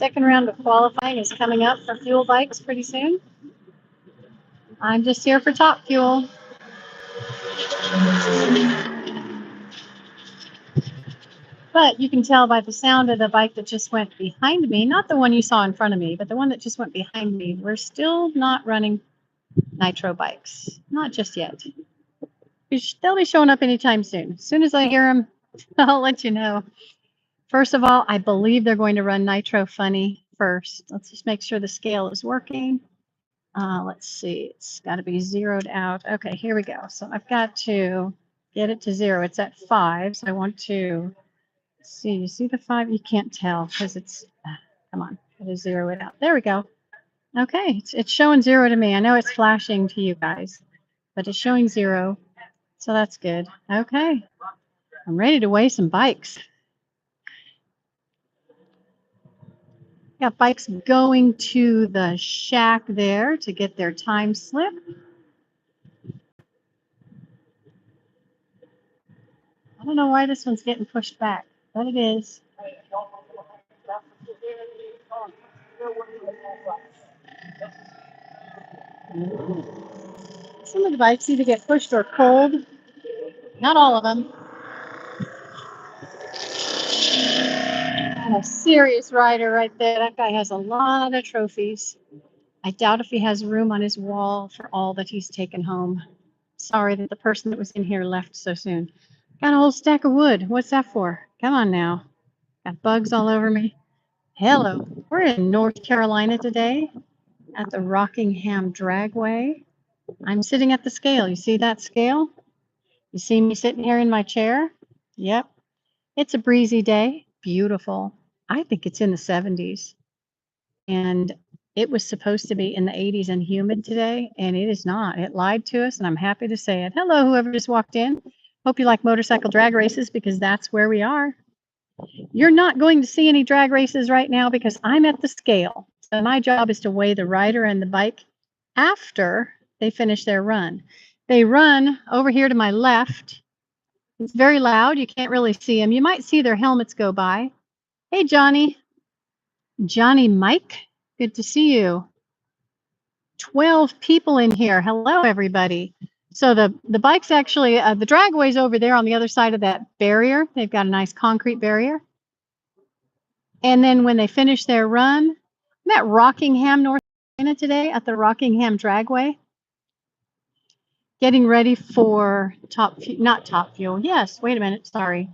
Second round of qualifying is coming up for fuel bikes pretty soon. I'm just here for Top Fuel. But you can tell by the sound of the bike that just went behind me, not the one you saw in front of me, but the one that just went behind me, we're still not running nitro bikes. Not just yet. They'll be showing up anytime soon. As soon as I hear them, I'll let you know. First of all, I believe they're going to run Nitro Funny first. Let's just make sure the scale is working. Let's see, it's got to be zeroed out. Okay, here we go. So I've got to get it to 0. It's at 5, so I want to see. You see the 5? You can't tell because it's, come on, got to zero it out. There we go. Okay, it's showing 0 to me. I know it's flashing to you guys, but it's showing 0, so that's good. Okay, I'm ready to weigh some bikes. Got bikes going to the shack there to get their time slip. I don't know why this one's getting pushed back, but it is. Some of the bikes either get pushed or pulled. Not all of them. And a serious rider right there. That guy has a lot of trophies. I doubt if he has room on his wall for all that he's taken home. Sorry that the person that was in here left so soon. Got a whole stack of wood. What's that for? Come on now. Got bugs all over me. Hello. We're in North Carolina today at the Rockingham Dragway. I'm sitting at the scale. You see that scale? You see me sitting here in my chair? Yep. It's a breezy day. Beautiful. I think it's in the 70s. And it was supposed to be in the 80s and humid today, and it is not. It lied to us, and I'm happy to say it. Hello, whoever just walked in. Hope you like motorcycle drag races because that's where we are. You're not going to see any drag races right now because I'm at the scale. So my job is to weigh the rider and the bike after they finish their run. They run over here to my left. It's very loud. You can't really see them. You might see their helmets go by. Hey, Johnny. Johnny Mike, good to see you. 12 people in here. Hello, everybody. So the bike's actually, the dragway's over there on the other side of that barrier. They've got a nice concrete barrier. And then when they finish their run, I'm at Rockingham, North Carolina today at the Rockingham Dragway. Getting ready for not Top Fuel. Yes, wait a minute, sorry.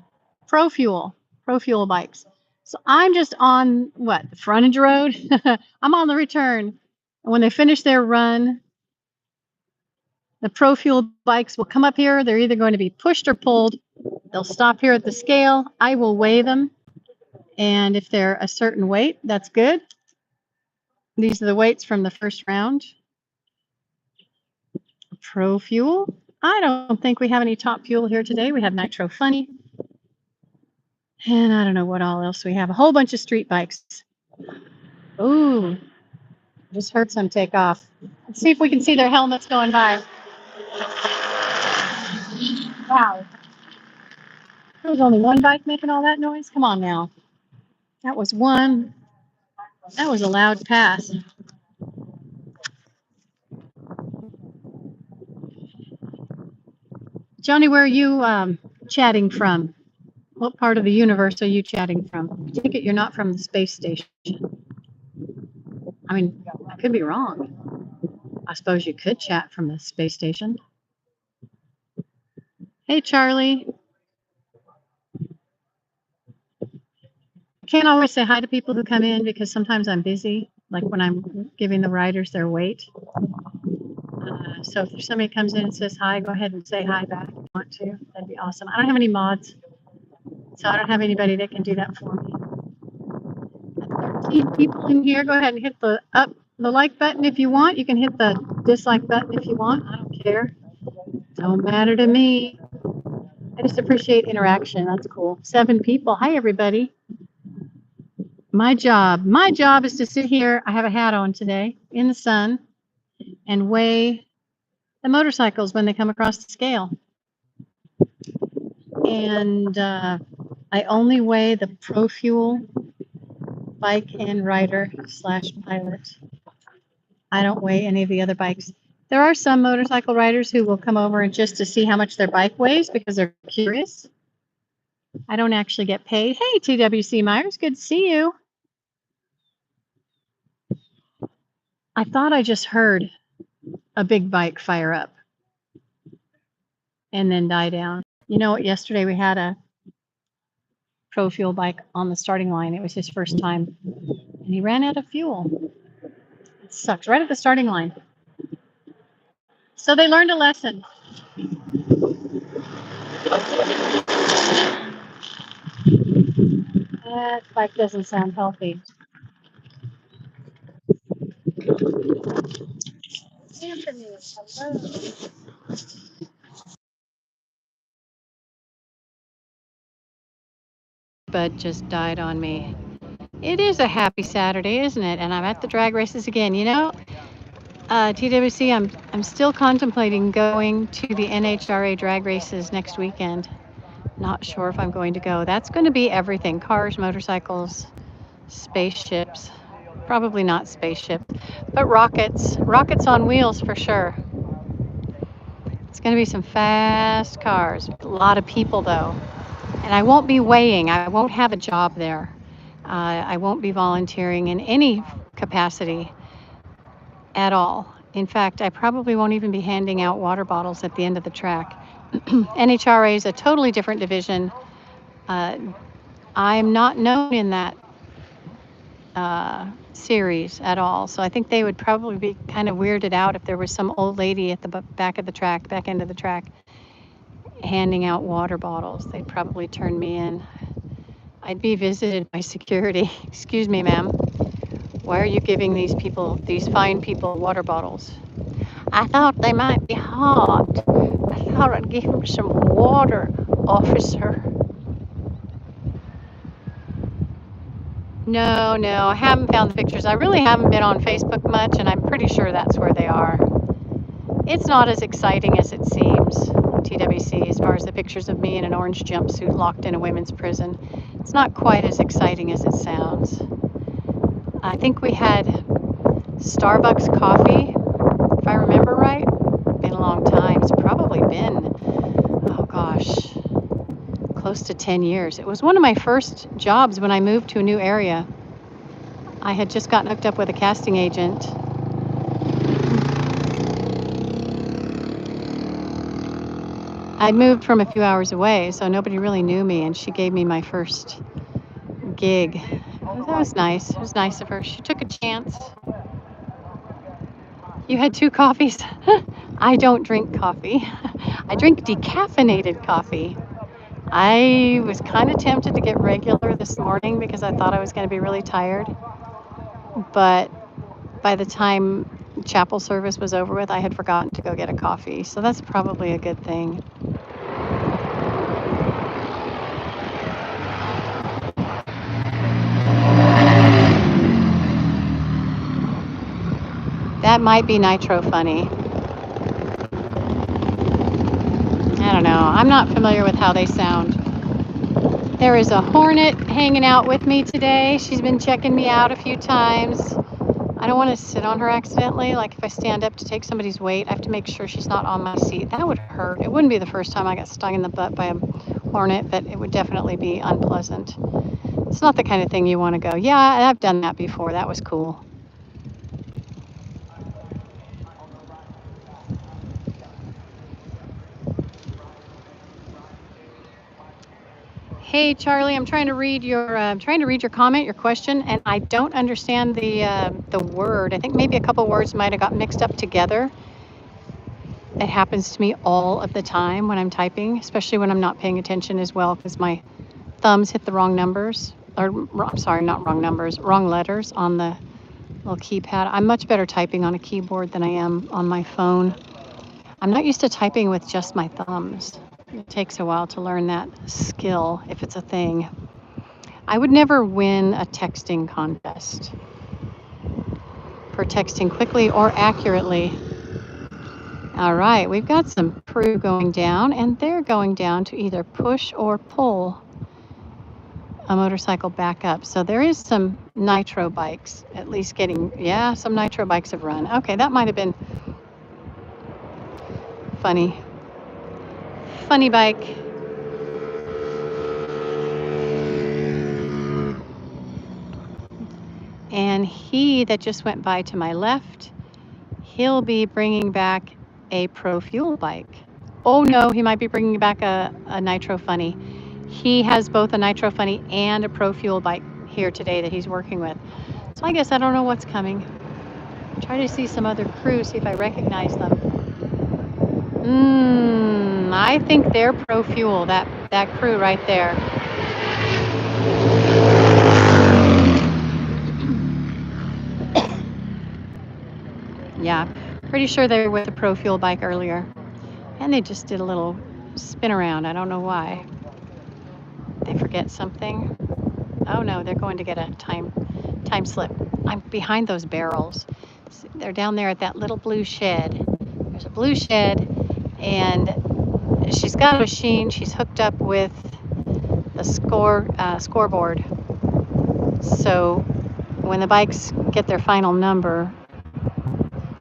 Pro Fuel bikes. So I'm just on, the frontage road? I'm on the return. And when they finish their run, the Pro Fuel bikes will come up here. They're either going to be pushed or pulled. They'll stop here at the scale. I will weigh them. And if they're a certain weight, that's good. These are the weights from the first round. Pro Fuel. I don't think we have any Top Fuel here today. We have Nitro Funny. And I don't know what all else we have. A whole bunch of street bikes. Ooh, just heard some take off. Let's see if we can see their helmets going by. Wow. There was only one bike making all that noise? Come on now. That was one. That was a loud pass. Johnny, where are you chatting from? What part of the universe are you chatting from? I take it you're not from the space station. I mean, I could be wrong. I suppose you could chat from the space station. Hey, Charlie. I can't always say hi to people who come in because sometimes I'm busy, like when I'm giving the riders their weight. So if somebody comes in and says hi, go ahead and say hi back if you want to. That'd be awesome. I don't have any mods, so I don't have anybody that can do that for me. 13 people in here. Go ahead and hit the like button if you want. You can hit the dislike button if you want. I don't care. Don't matter to me. I just appreciate interaction. That's cool. 7 people. Hi, everybody. My job is to sit here. I have a hat on today in the sun and weigh the motorcycles when they come across the scale. And I only weigh the Pro Fuel bike and rider slash pilot. I don't weigh any of the other bikes. There are some motorcycle riders who will come over and just to see how much their bike weighs because they're curious. I don't actually get paid. Hey, TWC Myers, good to see you. I thought I just heard a big bike fire up and then die down. You know what? Yesterday we had a Pro Fuel bike on the starting line. It was his first time, and he ran out of fuel. It sucks, right at the starting line. So they learned a lesson. That bike doesn't sound healthy. Anthony, hello. Bud just died on me. It is a happy Saturday, isn't it? And I'm at the drag races again. You know, TWC, I'm still contemplating going to the NHRA drag races next weekend. Not sure if I'm going to go. That's going to be everything: cars, motorcycles, spaceships. Probably not spaceships, but rockets. Rockets on wheels for sure. It's going to be some fast cars. A lot of people though. And I won't be weighing. I won't have a job there. I won't be volunteering in any capacity at all. In fact, I probably won't even be handing out water bottles at the end of the track. NHRA is a totally different division. I'm not known in that series at all, so I think they would probably be kind of weirded out if there was some old lady at the back end of the track, handing out water bottles. They'd probably turn me in. I'd be visited by security. Excuse me, ma'am. Why are you giving these fine people, water bottles? I thought they might be hot. I thought I'd give them some water, officer. No, I haven't found the pictures. I really haven't been on Facebook much, and I'm pretty sure that's where they are. It's not as exciting as it seems, TWC, as far as the pictures of me in an orange jumpsuit locked in a women's prison. It's not quite as exciting as it sounds. I think we had Starbucks coffee, if I remember right. Been a long time. It's probably been, oh gosh, close to 10 years. It was one of my first jobs when I moved to a new area. I had just gotten hooked up with a casting agent. I'd moved from a few hours away, so nobody really knew me, and she gave me my first gig. That was nice. It was nice of her. She took a chance. You had 2 coffees? I don't drink coffee. I drink decaffeinated coffee. I was kind of tempted to get regular this morning because I thought I was going to be really tired. But by the time chapel service was over with, I had forgotten to go get a coffee. So that's probably a good thing. That might be Nitro Funny. I don't know. I'm not familiar with how they sound. There is a hornet hanging out with me today. She's been checking me out a few times. I don't want to sit on her accidentally. Like if I stand up to take somebody's weight, I have to make sure she's not on my seat. That would hurt. It wouldn't be the first time I got stung in the butt by a hornet, but it would definitely be unpleasant. It's not the kind of thing you want to go, yeah, I've done that before. That was cool. Hey Charlie, I'm trying to read your comment, your question, and I don't understand the word. I think maybe a couple words might have got mixed up together. It happens to me all of the time when I'm typing, especially when I'm not paying attention as well, because my thumbs hit the wrong numbers, or I'm sorry, not wrong numbers, wrong letters on the little keypad. I'm much better typing on a keyboard than I am on my phone. I'm not used to typing with just my thumbs. It takes a while to learn that skill, if it's a thing. I would never win a texting contest for texting quickly or accurately. All right, we've got some crew going down, and they're going down to either push or pull. a motorcycle back up. So there is some nitro bikes, at least getting, yeah, some nitro bikes have run. Okay, that might have been funny. Funny bike. And he that just went by to my left, he'll be bringing back a Pro Fuel bike. Oh no, he might be bringing back a Nitro Funny. He has both a Nitro Funny and a Pro Fuel bike here today that he's working with. So I guess I don't know what's coming. Try to see some other crew, see if I recognize them. I think they're Pro Fuel, that crew right there. Yeah, pretty sure they were with the Pro Fuel bike earlier. And they just did a little spin around. I don't know why. They forget something. Oh no, they're going to get a time slip. I'm behind those barrels. They're down there at that little blue shed. There's a blue shed, and she's got a machine. She's hooked up with the scoreboard. So when the bikes get their final number,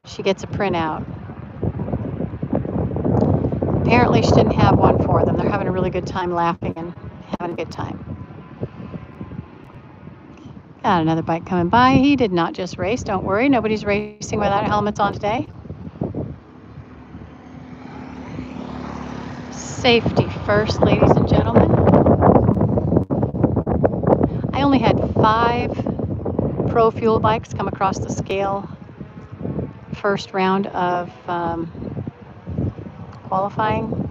she gets a printout. Apparently she didn't have one for them. They're having a really good time laughing and having a good time. Got another bike coming by. He did not just race. Don't worry. Nobody's racing without helmets on today. Safety first, ladies and gentlemen. I only had 5 Pro Fuel bikes come across the scale first round of qualifying.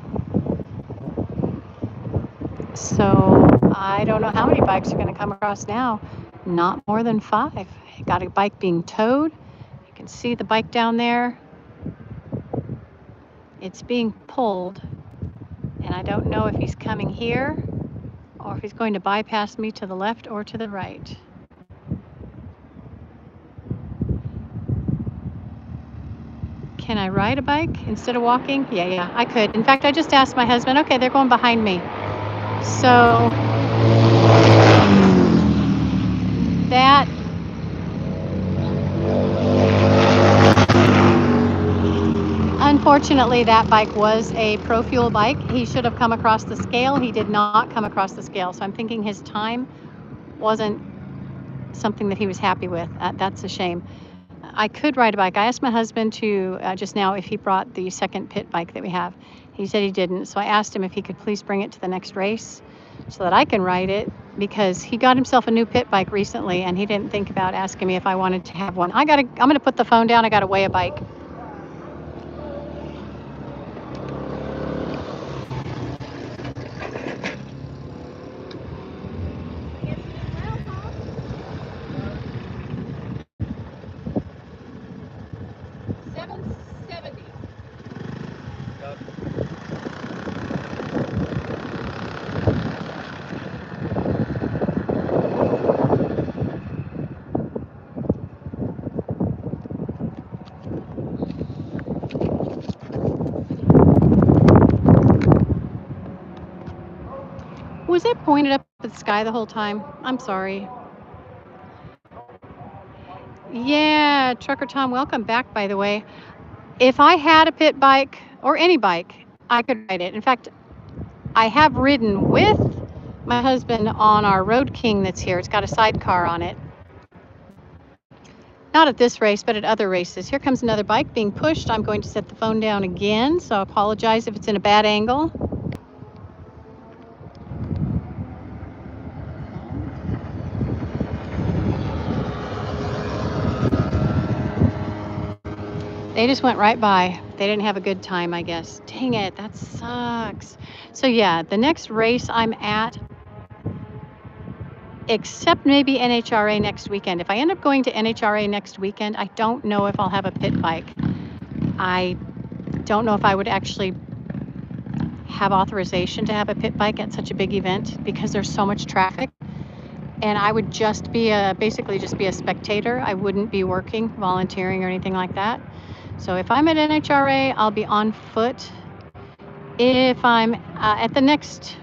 So I don't know how many bikes are going to come across now. Not more than 5. Got a bike being towed. You can see the bike down there. It's being pulled. And I don't know if he's coming here or if he's going to bypass me to the left or to the right. Can I ride a bike instead of walking? Yeah, I could. In fact, I just asked my husband, okay, they're going behind me. So that unfortunately, that bike was a Pro Fuel bike. He should have come across the scale. He did not come across the scale. So I'm thinking his time wasn't something that he was happy with. That's a shame. I could ride a bike. I asked my husband to just now if he brought the second pit bike that we have. He said he didn't. So I asked him if he could please bring it to the next race so that I can ride it, because he got himself a new pit bike recently and he didn't think about asking me if I wanted to have one. I'm going to put the phone down. I got to weigh a bike. Was it pointed up at the sky the whole time? I'm sorry. Yeah, Trucker Tom, welcome back, by the way. If I had a pit bike or any bike, I could ride it. In fact, I have ridden with my husband on our Road King that's here. It's got a sidecar on it. Not at this race, but at other races. Here comes another bike being pushed. I'm going to set the phone down again, so I apologize if it's in a bad angle. They just went right by. They didn't have a good time, I guess. Dang it, that sucks. So yeah, the next race I'm at, except maybe NHRA next weekend. If I end up going to NHRA next weekend, I don't know if I'll have a pit bike. I don't know if I would actually have authorization to have a pit bike at such a big event because there's so much traffic. And I would just be basically just be a spectator. I wouldn't be working, volunteering, or anything like that. So if I'm at NHRA, I'll be on foot. If I'm at the next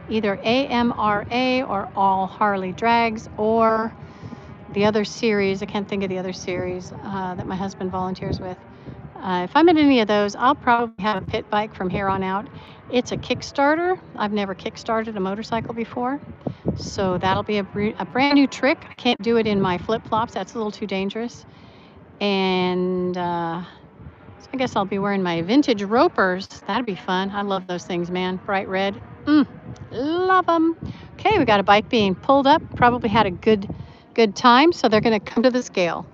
either AMRA or All Harley Drags, or the other series. I can't think of the other series that my husband volunteers with. If I'm at any of those, I'll probably have a pit bike from here on out. It's a Kickstarter. I've never kickstarted a motorcycle before, so that'll be a brand new trick. I can't do it in my flip-flops. That's a little too dangerous. And so I guess I'll be wearing my vintage ropers. That'd be fun. I love those things, man. Bright red. Love them. Okay, we got a bike being pulled up. Probably had a good time, so they're going to come to the scale.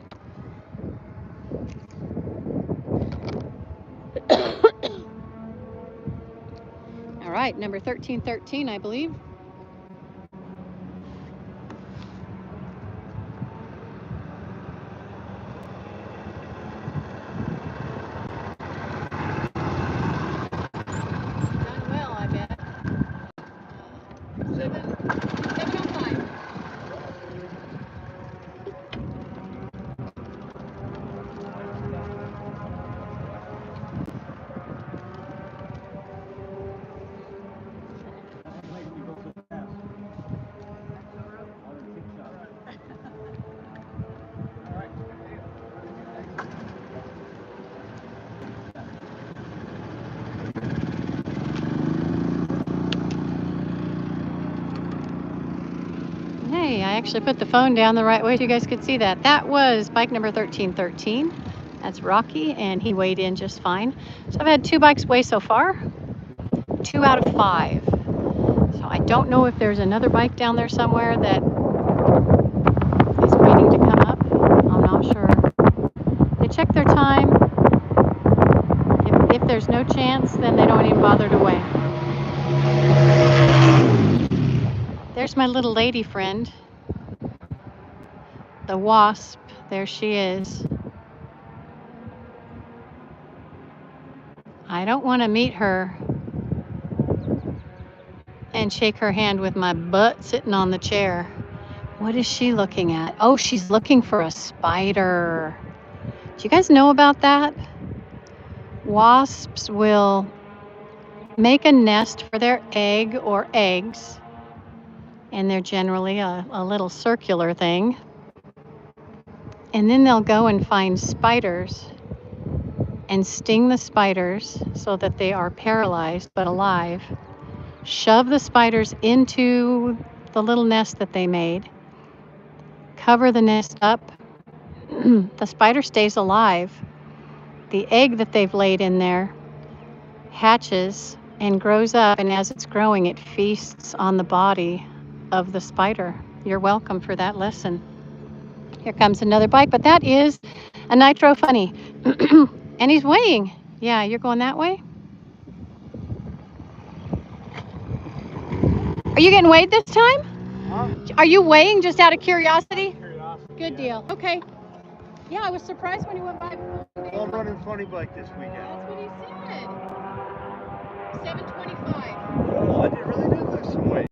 All right, number 1313, I believe. Done well, I bet. 705. Hey, I actually put the phone down the right way so you guys could see that. That was bike number 1313. That's Rocky, and he weighed in just fine. So I've had 2 bikes weigh so far, 2 out of 5. So I don't know if there's another bike down there somewhere that is waiting to come up. I'm not sure. They check their time. If there's no chance, then they don't even bother to weigh. There's my little lady friend, the Wasp. There she is. I don't want to meet her and shake her hand with my butt sitting on the chair. What is she looking at? Oh, she's looking for a spider. Do you guys know about that? Wasps will make a nest for their egg or eggs, and they're generally a little circular thing. And then they'll go and find spiders and sting the spiders so that they are paralyzed but alive. Shove the spiders into the little nest that they made. Cover the nest up. The spider stays alive. The egg that they've laid in there hatches and grows up, and as it's growing, it feasts on the body of the spider. You're welcome for that lesson. Here comes another bike, but that is a Nitro Funny. And he's weighing. Yeah, you're going that way? Are you getting weighed this time? Huh? Are you weighing just out of curiosity? Curiosity. Good deal. Okay. Yeah, I was surprised when he went by. Well, I'm running funny bike this weekend. That's what he said. 725. Oh, I didn't really do this weight.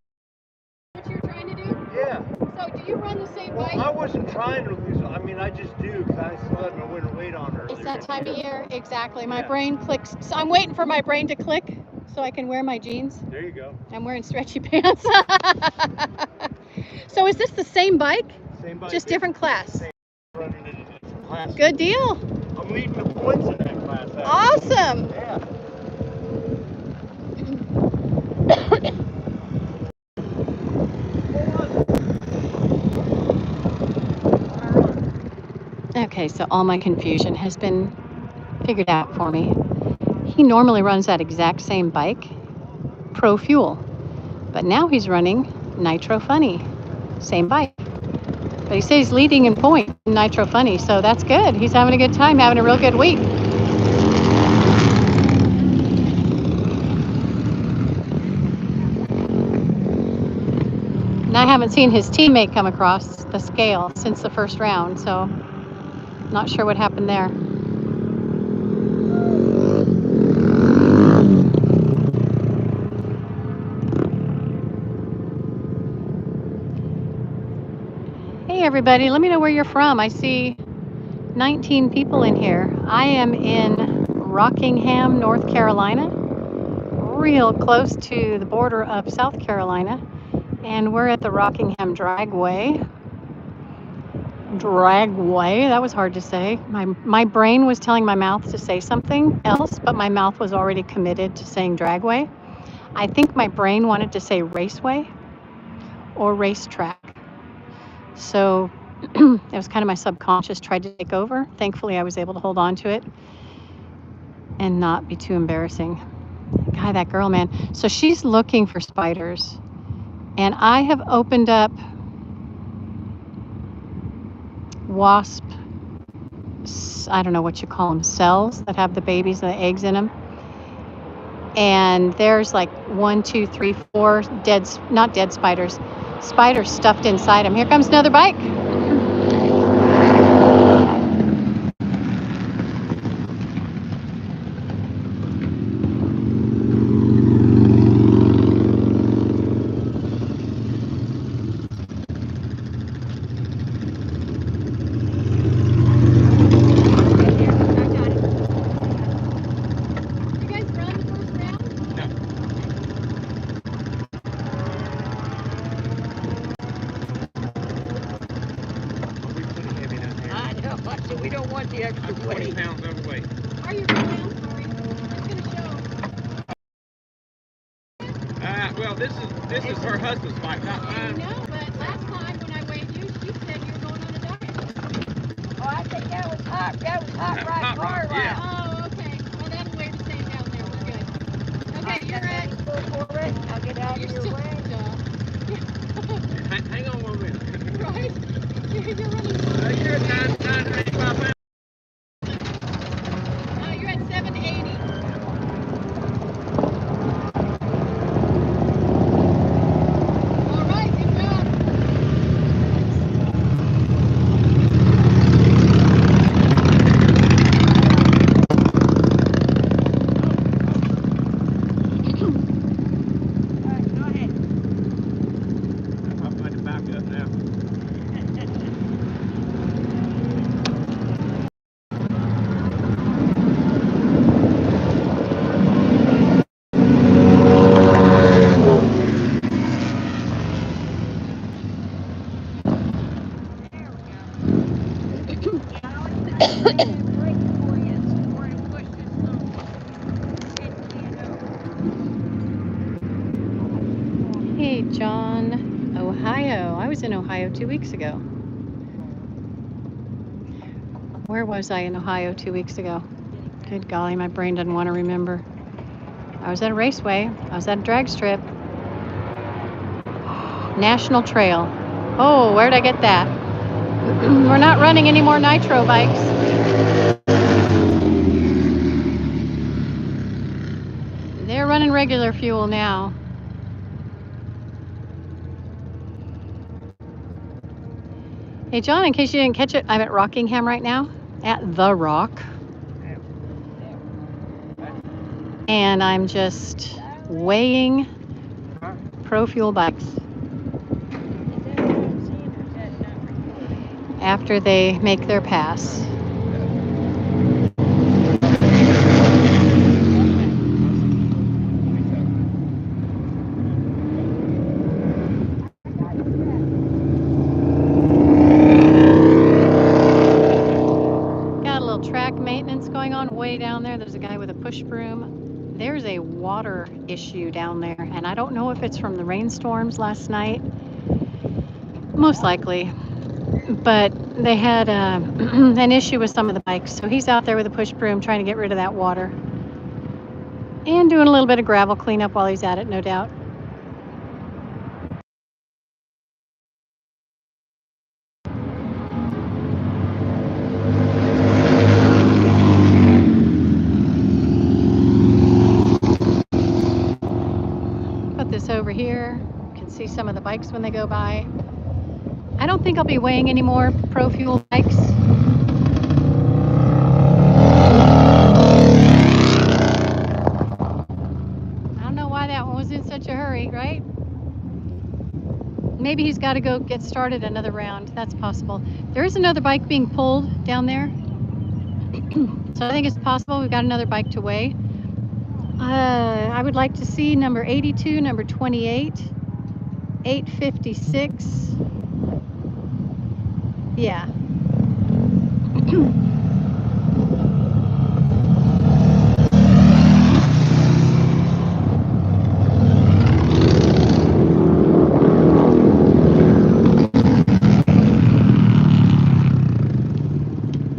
What you're trying to do? Yeah. So do you run the same Well, bike? I wasn't trying to lose. I mean, I just do because I still had my winter weight on earlier. It's that time of year. Exactly. My Yeah. brain clicks. So I'm waiting for my brain to click so I can wear my jeans. There you go. I'm wearing stretchy pants. So is this the same bike? Same bike. Just different class. Same running in a different class. Good deal. I'm leading the points in that class. Actually. Awesome. Yeah. Okay, so all my confusion has been figured out for me. He normally runs that exact same bike, Pro Fuel, but now he's running Nitro Funny, same bike. But he says he's leading in point in Nitro Funny, so that's good. He's having a good time, having a real good week. And I haven't seen his teammate come across the scale since the first round, so not sure what happened there. Hey everybody, let me know where you're from. I see 19 people in here. I am in Rockingham, North Carolina, real close to the border of South Carolina, and we're at the Rockingham Dragway. That was hard to say. My brain was telling my mouth to say something else, but my mouth was already committed to saying dragway. I think my brain wanted to say raceway or racetrack. So it was kind of my subconscious tried to take over. Thankfully, I was able to hold on to it and not be too embarrassing. God, that girl, man. So she's looking for spiders. And I have opened up wasp, I don't know what you call them, cells that have the babies and the eggs in them. And there's like 1, 2, 3, 4 not dead spiders stuffed inside them. Here comes another bike. We don't want the extra weight. 20 pounds overweight. Are you really? I'm sorry. It's going to show. Well, this is her husband's bike, not mine. No, but last time when I weighed you, she said you were going on a diet. Oh, I think that was hot. That was hot right Hot car rod, yeah. Oh, okay. Well, then weigh the same down there. We're good. Okay, you're at. For it. I'll get out of You're your still. way. Hang on 1 minute. Right? You're running. You're at 985 pounds. You're at 780. All right, good job. All right, go ahead. I'm going to back up now. Hey, John, Ohio. I was in Ohio 2 weeks ago. Where was I in Ohio 2 weeks ago? Good golly, my brain doesn't want to remember. I was at a raceway. I was at a drag strip. National Trail. Oh, where'd I get that? We're not running any more nitro bikes. They're running regular fuel now. Hey, John, in case you didn't catch it, I'm at Rockingham right now, at The Rock. And I'm just weighing Pro Fuel bikes after they make their pass. Got a little track maintenance going on way down there. There's a guy with a push broom. There's a water issue down there, and I don't know if it's from the rainstorms last night. Most likely. But they had an issue with some of the bikes, so he's out there with a push broom trying to get rid of that water. And doing a little bit of gravel cleanup while he's at it, no doubt. Put this over here. You can see some of the bikes when they go by. I don't think I'll be weighing any more Pro Fuel bikes. I don't know why that one was in such a hurry, right? Maybe he's got to go get started another round. That's possible. There is another bike being pulled down there. So I think it's possible we've got another bike to weigh. I would like to see number 82, number 28, 856. Yeah.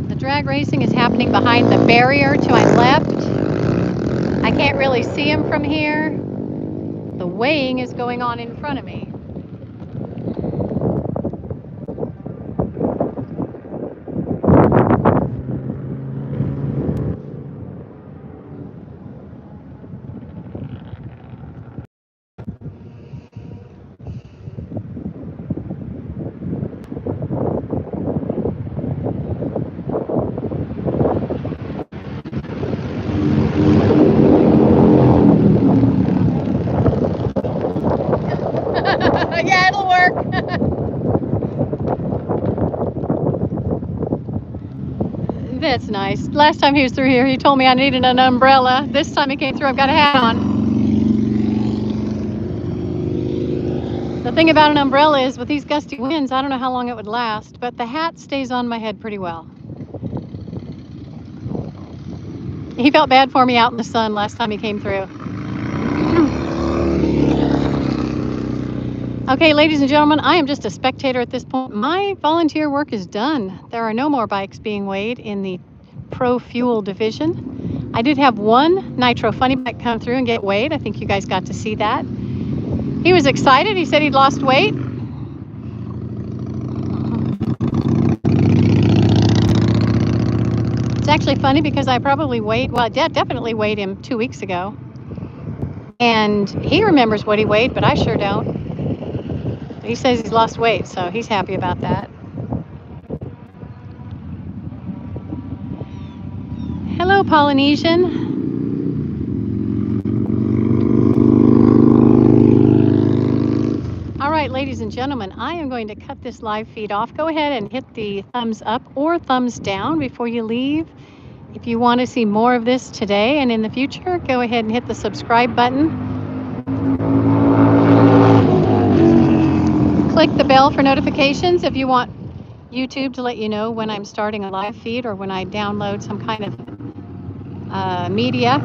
The drag racing is happening behind the barrier to my left. I can't really see him from here. The weighing is going on in front of me. Yeah, it'll work. That's nice. Last time he was through here, he told me I needed an umbrella. This time he came through, I've got a hat on. The thing about an umbrella is with these gusty winds, I don't know how long it would last, but the hat stays on my head pretty well. He felt bad for me out in the sun last time he came through. Okay, ladies and gentlemen, I am just a spectator at this point. My volunteer work is done. There are no more bikes being weighed in the Pro Fuel division. I did have one Nitro Funny Bike come through and get weighed. I think you guys got to see that. He was excited. He said he'd lost weight. It's actually funny because I probably weighed, well, I definitely weighed him 2 weeks ago. And he remembers what he weighed, but I sure don't. He says he's lost weight, so he's happy about that. Hello, Polynesian. All right, ladies and gentlemen, I am going to cut this live feed off. Go ahead and hit the thumbs up or thumbs down before you leave. If you want to see more of this today and in the future, go ahead and hit the subscribe button. Click the bell for notifications if you want YouTube to let you know when I'm starting a live feed or when I download some kind of media.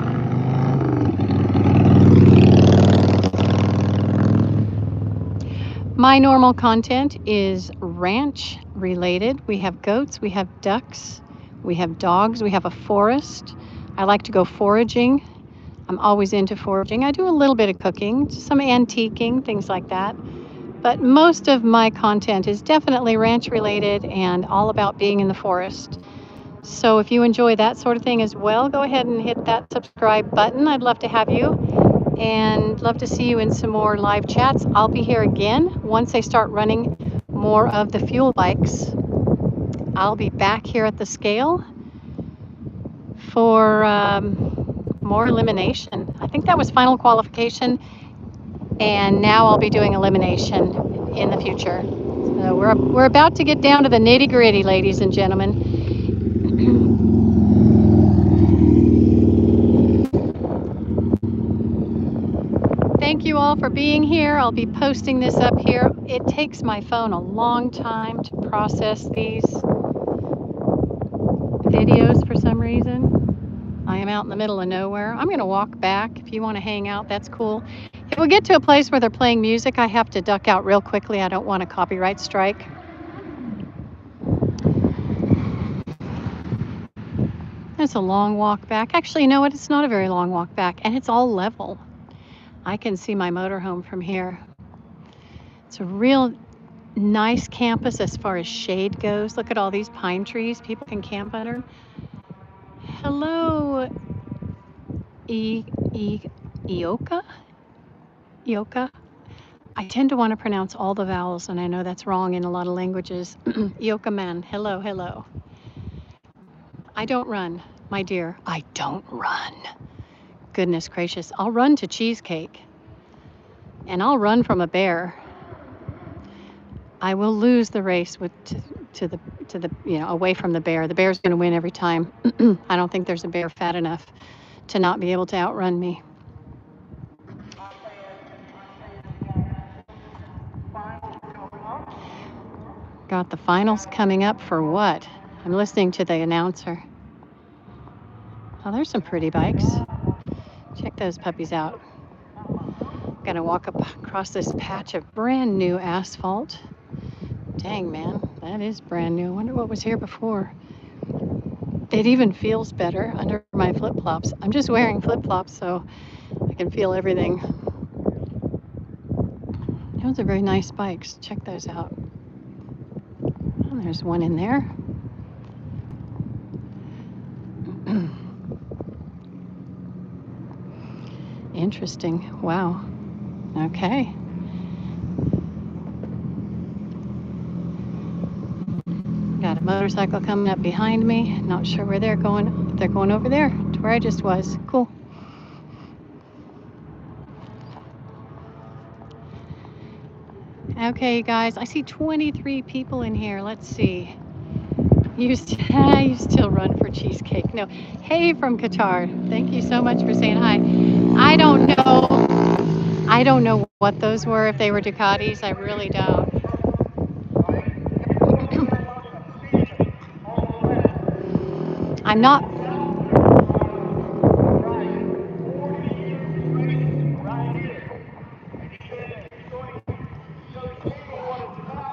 My normal content is ranch related. We have goats, we have ducks, we have dogs, we have a forest. I like to go foraging. I'm always into foraging. I do a little bit of cooking, some antiquing, things like that. But most of my content is definitely ranch related and all about being in the forest. So if you enjoy that sort of thing as well, go ahead and hit that subscribe button. I'd love to have you and love to see you in some more live chats. I'll be here again once they start running more of the fuel bikes. I'll be back here at the scale for more elimination. I think that was final qualification, and now I'll be doing elimination in the future. So we're about to get down to the nitty-gritty, ladies and gentlemen. Thank you all for being here. I'll be posting this up here. It takes my phone a long time to process these videos for some reason. I am out in the middle of nowhere. I'm going to walk back. If you want to hang out, that's cool. If we get to a place where they're playing music, I have to duck out real quickly. I don't want a copyright strike. It's a long walk back. Actually, you know what? It's not a very long walk back, and it's all level. I can see my motorhome from here. It's a real nice campus as far as shade goes. Look at all these pine trees people can camp under. Hello, Ioka? Ioka? I tend to want to pronounce all the vowels, and I know that's wrong in a lot of languages. Ioka man, hello, hello. I don't run, my dear. I don't run. Goodness gracious, I'll run to cheesecake, and I'll run from a bear. I will lose the race to the away from the bear. The bear's going to win every time. I don't think there's a bear fat enough to not be able to outrun me. Got the finals coming up for what? I'm listening to the announcer. Oh, there's some pretty bikes. Check those puppies out. Gotta walk up across this patch of brand new asphalt. Dang, man, that is brand new. I wonder what was here before. It even feels better under my flip-flops. I'm just wearing flip-flops so I can feel everything. Those are very nice bikes. Check those out. Oh, there's one in there. Interesting. Wow. Okay. Got a motorcycle coming up behind me. Not sure where they're going. They're going over there to where I just was. Cool. Okay, guys, I see 23 people in here. Let's see. You still run for cheesecake. No. Hey from Qatar. Thank you so much for saying hi. I don't know what those were, if they were Ducatis. I really don't. I'm not.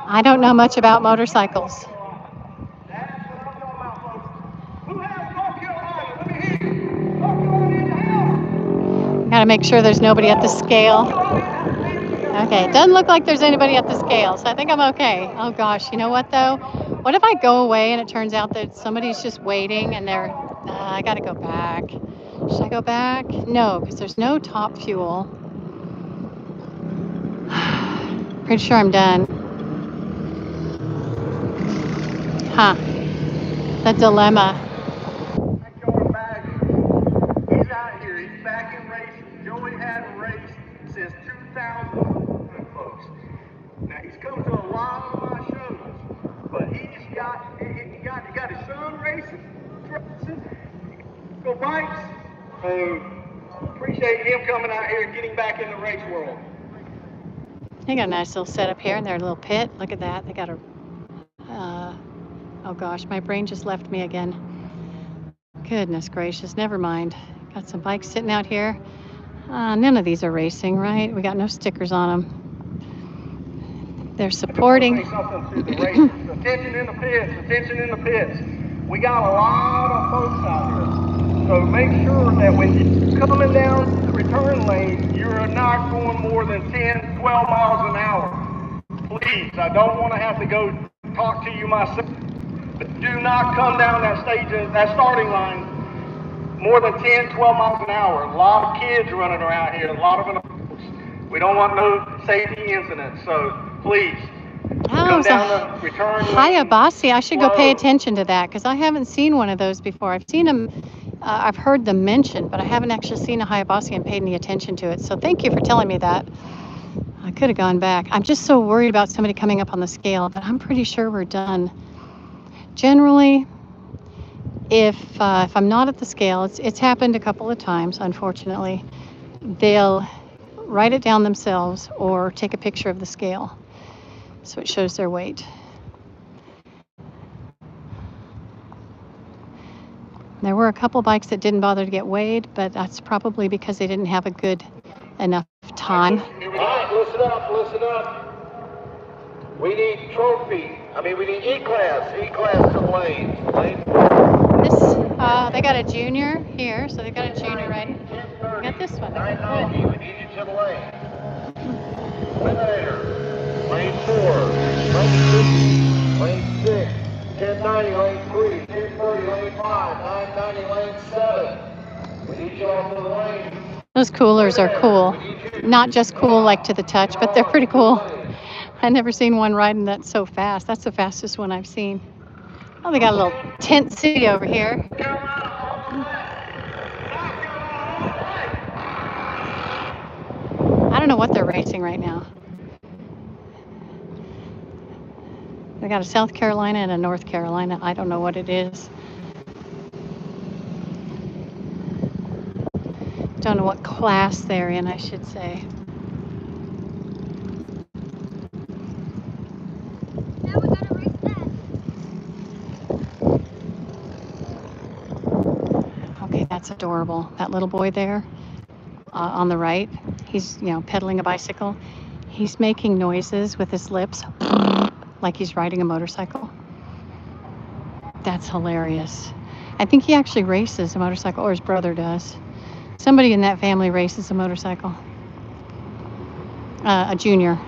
I don't know much about motorcycles. Gotta make sure there's nobody at the scale. Okay, it doesn't look like there's anybody at the scale, so I think I'm okay. Oh gosh, you know what though? What if I go away and it turns out that somebody's just waiting and they're, I gotta go back. Should I go back? No, because there's no top fuel. Pretty sure I'm done. Huh, the dilemma. He's out here. He's back in racing. Joey hadn't raced since 2000, folks. Now he's come to a lot of my shows, but he got his son racing, go bikes. So appreciate him coming out here and getting back in the race world. They got a nice little setup here in their little pit. Look at that. They got a. Oh gosh, my brain just left me again. Goodness gracious, never mind. Got some bikes sitting out here. None of these are racing, right? We got no stickers on them. They're supporting. Attention in the pits, attention in the pits. We got a lot of folks out here. So make sure that when you're coming down the return lane, you're not going more than 10, 12 miles an hour. Please, I don't want to have to go talk to you myself. But do not come down that starting line more than 10, 12 miles an hour. A lot of kids running around here, a lot of adults. We don't want no safety incidents, so please. Come down the return lane. Hayabusa. I should go pay attention to that because I haven't seen one of those before. I've seen them, I've heard them mentioned, but I haven't actually seen a Hayabusa and paid any attention to it. So thank you for telling me that. I could have gone back. I'm just so worried about somebody coming up on the scale, but I'm pretty sure we're done. Generally, if I'm not at the scale, it's happened a couple of times, unfortunately, they'll write it down themselves or take a picture of the scale so it shows their weight. There were a couple bikes that didn't bother to get weighed, but that's probably because they didn't have a good enough time. All right, listen up. We need trophy. We need E-class to lanes. They got a junior here, so they got a junior riding. We got this one. 990, we need you to the lane. Eliminator, lane 4, lane 6, lane 6, 1090, lane 3, 1030, lane 5, 990, lane 7. We need you all to the lane. Those coolers are cool. Not just cool like to the touch, but they're pretty cool. I've never seen one riding that so fast. That's the fastest one I've seen. Oh, they got a little tent city over here. I don't know what they're racing right now. They got a South Carolina and a North Carolina. I don't know what it is. Don't know what class they're in, I should say. Now we gotta race that. Okay, that's adorable. That little boy there on the right, he's, pedaling a bicycle. He's making noises with his lips like he's riding a motorcycle. That's hilarious. I think he actually races a motorcycle, or his brother does. Somebody in that family races a motorcycle. A junior.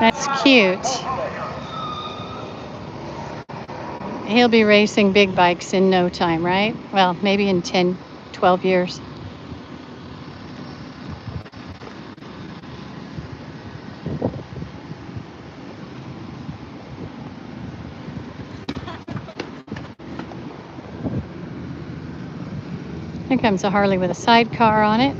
That's cute. He'll be racing big bikes in no time, right? Well, maybe in 10, 12 years. Here comes a Harley with a sidecar on it.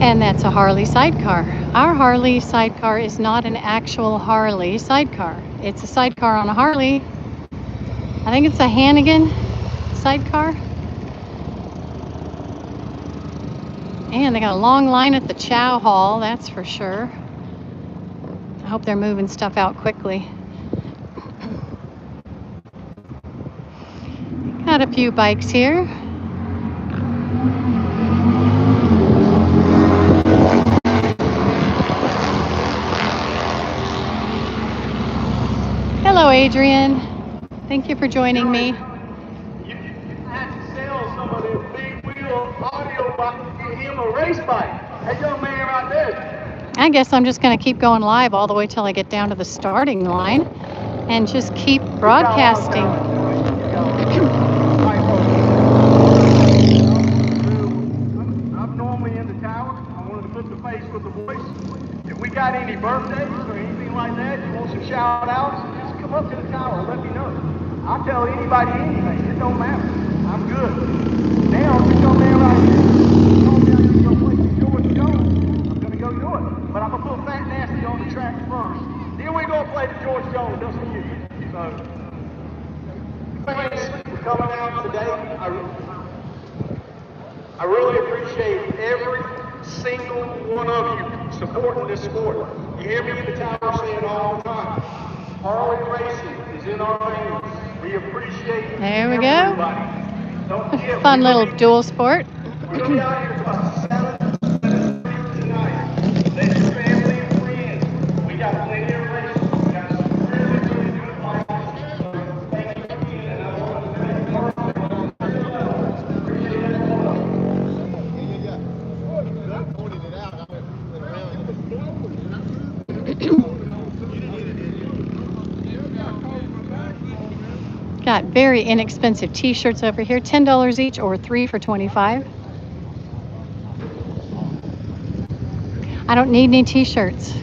And that's a Harley sidecar. Our Harley sidecar is not an actual Harley sidecar. It's a sidecar on a Harley. I think it's a Hannigan sidecar. And they got a long line at the chow hall, that's for sure. I hope they're moving stuff out quickly. Got a few bikes here. Hello, Adrian. Thank you for joining me. You had to sell some of them big wheel audio bikes to get him a race bike. That young man right there. I guess I'm just going to keep going live all the way till I get down to the starting line and just keep broadcasting. I'm normally in the tower. I wanted to put the face with the voice. If we got any birthdays or anything like that, you want some shout outs, just come up to the tower and let me know. I'll tell anybody anything. It don't matter. I'm good. Now, this young man right here told me I could go play some George Jones. I'm going to go do it. But I'm going to put Fat Nasty on the track first. Then we're going to play the George Jones, doesn't you? So, thanks for coming out today. I really appreciate every single one of you supporting this sport. You hear me in the tower saying all the time, Harley racing is in our veins. We appreciate There we everybody. Don't forget, Fun little dual sport. we're going to be out here about 7 tonight. Let your family and friends. We got plenty of races. We got some really, really good bikes. So thank you again. And I want to thank Mark. Appreciate everyone. Got very inexpensive t-shirts over here, $10 each or 3 for $25. I don't need any t-shirts.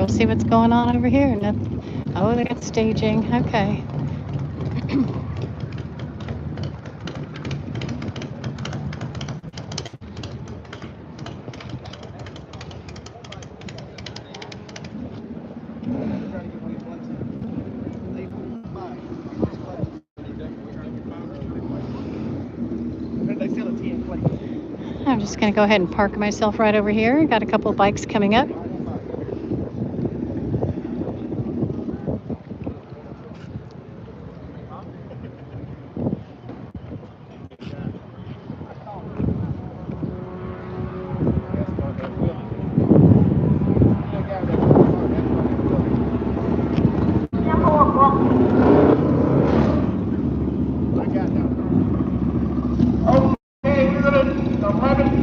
See what's going on over here. Oh, they got staging. Okay. I'm just going to go ahead and park myself right over here. Got a couple of bikes coming up.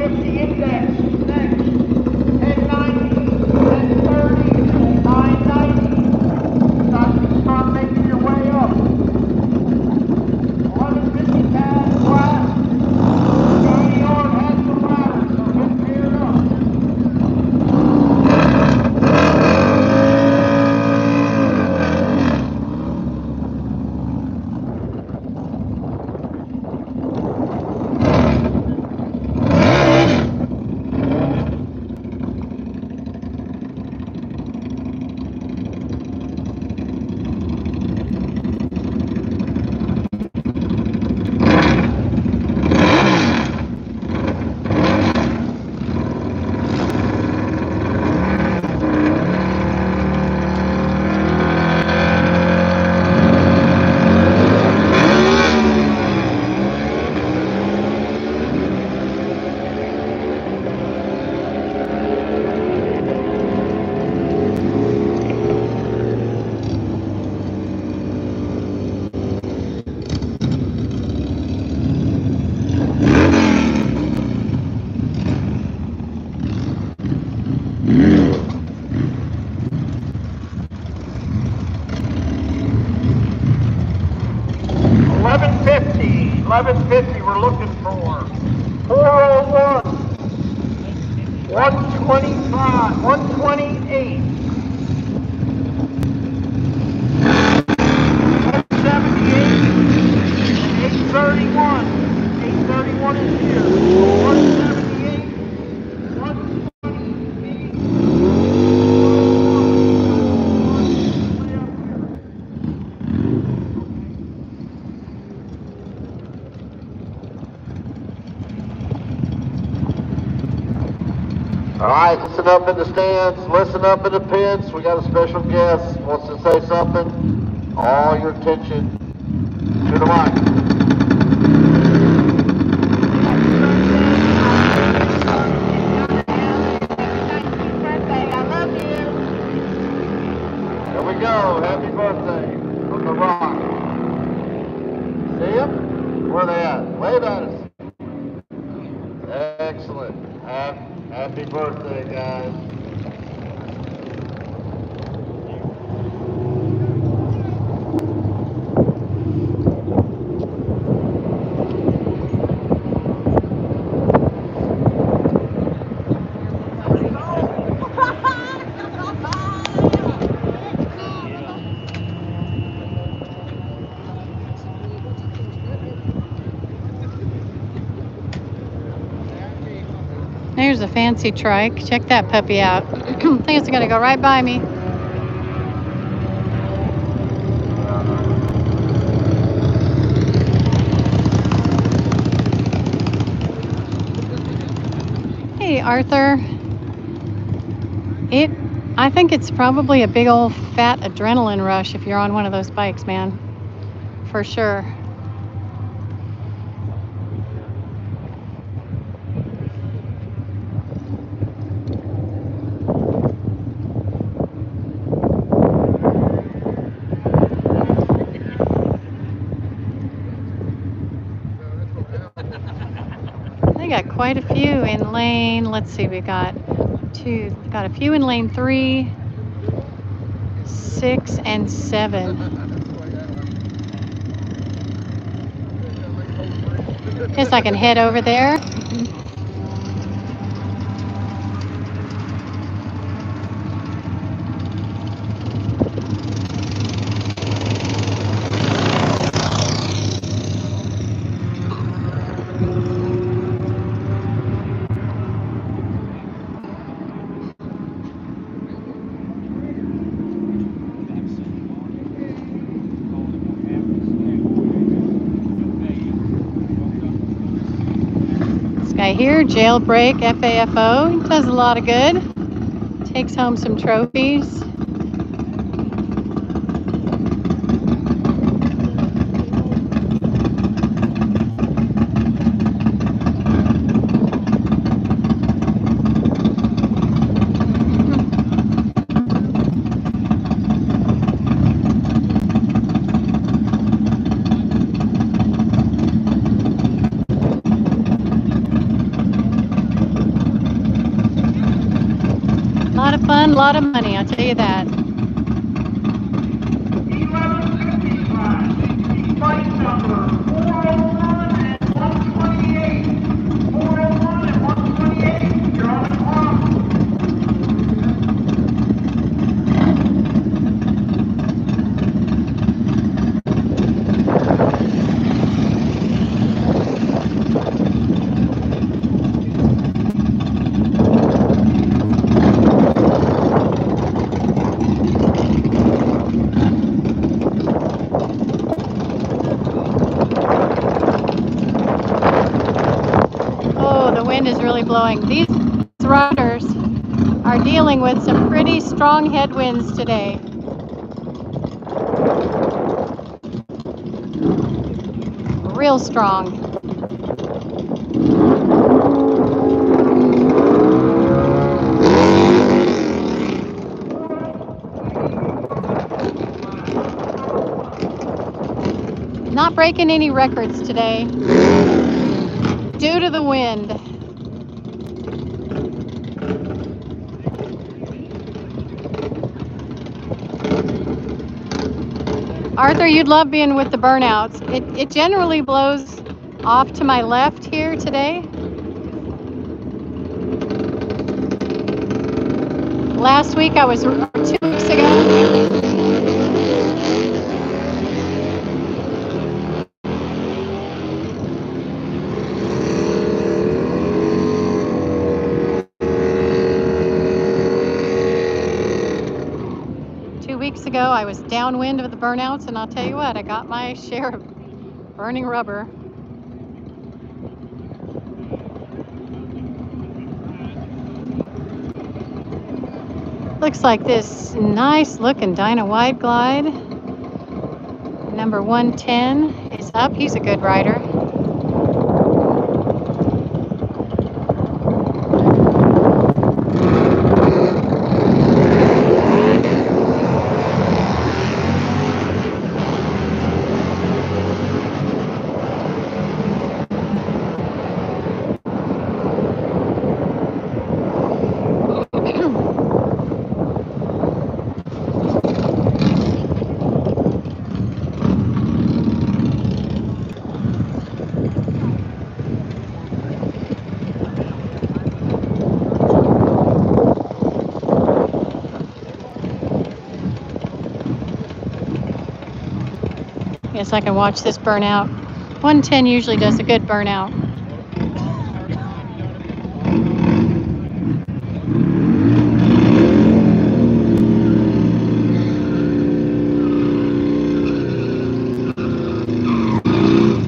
1150 index. Next. 1090, 1030, 990. Start making your way up. 1150 pad flat. Johnny Yard has the ladder, so get paired up. $11.50 we're looking for. 401. 125. 128. 178. And 831. 831 is here. 178. 178. All right, listen up in the stands, listen up in the pits. We got a special guest, wants to say something. All your attention to the mic. There we go, happy birthday from The Rock. See him? Where are they at? Wave at us. Excellent. Happy birthday, guys. There's a fancy trike. Check that puppy out. I think it's gonna go right by me. Hey, Arthur. I think it's probably a big old fat adrenaline rush if you're on one of those bikes, man. For sure. We got quite a few in lane. Let's see, we got a few in lane 3, 6, and 7. Guess I can head over there. Guy here, Jailbreak FAFO, he does a lot of good, takes home some trophies. fun, a lot of money, I'll tell you that. 1150 line, flight number 401 and 128. 401 and 128, you're on the clock. Oh, the wind is really blowing. These riders are dealing with some pretty strong headwinds today. Real strong. Not breaking any records today due to the wind. Arthur, you'd love being with the burnouts. It generally blows off to my left here today. Last week I was, or 2 weeks ago. 2 weeks ago I was downwind of the burnouts, and I'll tell you what, I got my share of burning rubber. Looks like this nice looking Dyna Wide Glide, number 110, is up. He's a good rider. Yes, I can watch this burnout. 110 usually does a good burnout.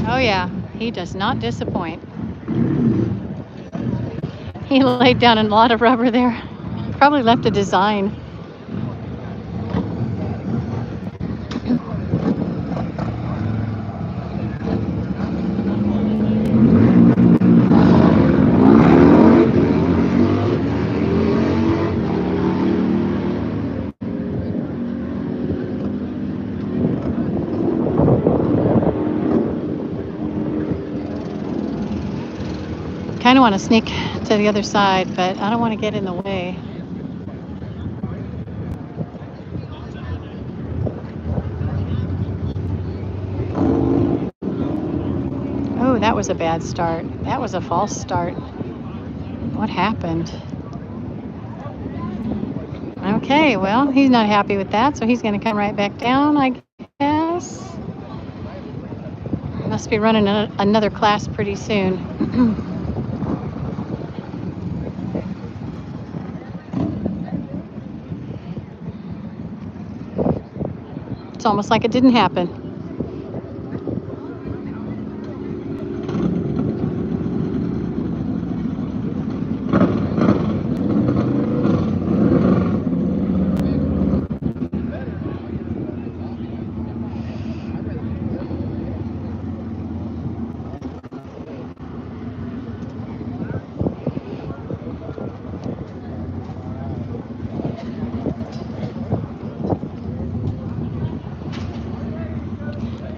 Oh yeah, he does not disappoint. He laid down a lot of rubber there. Probably left a design. Kind of want to sneak to the other side, but I don't want to get in the way. Oh, that was a bad start. That was a false start. What happened? Okay, well, he's not happy with that, so he's going to come right back down, I guess. Must be running another class pretty soon. It's almost like it didn't happen.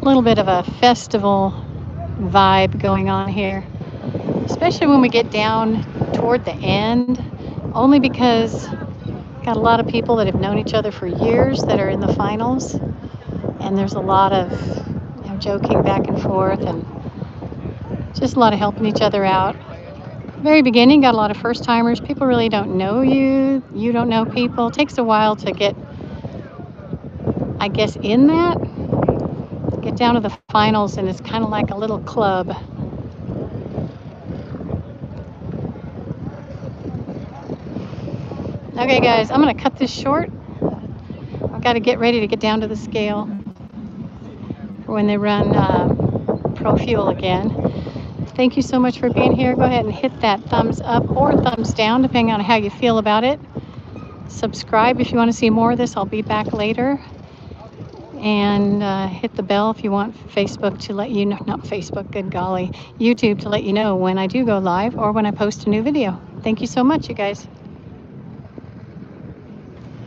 A little bit of a festival vibe going on here, especially when we get down toward the end, only because Got a lot of people that have known each other for years that are in the finals, and there's a lot of joking back and forth and just a lot of helping each other out. Very beginning, got a lot of first timers. People really don't know you. You don't know people. It takes a while to get, I guess, in that. Get down to the finals, and it's kind of like a little club. Okay, guys, I'm going to cut this short. I've got to get ready to get down to the scale for when they run Pro Fuel again. Thank you so much for being here. Go ahead and hit that thumbs up or thumbs down, depending on how you feel about it. Subscribe if you want to see more of this. I'll be back later. And hit the bell if you want Facebook to let you know, not Facebook, good golly, YouTube to let you know when I do go live or when I post a new video. Thank you so much, you guys.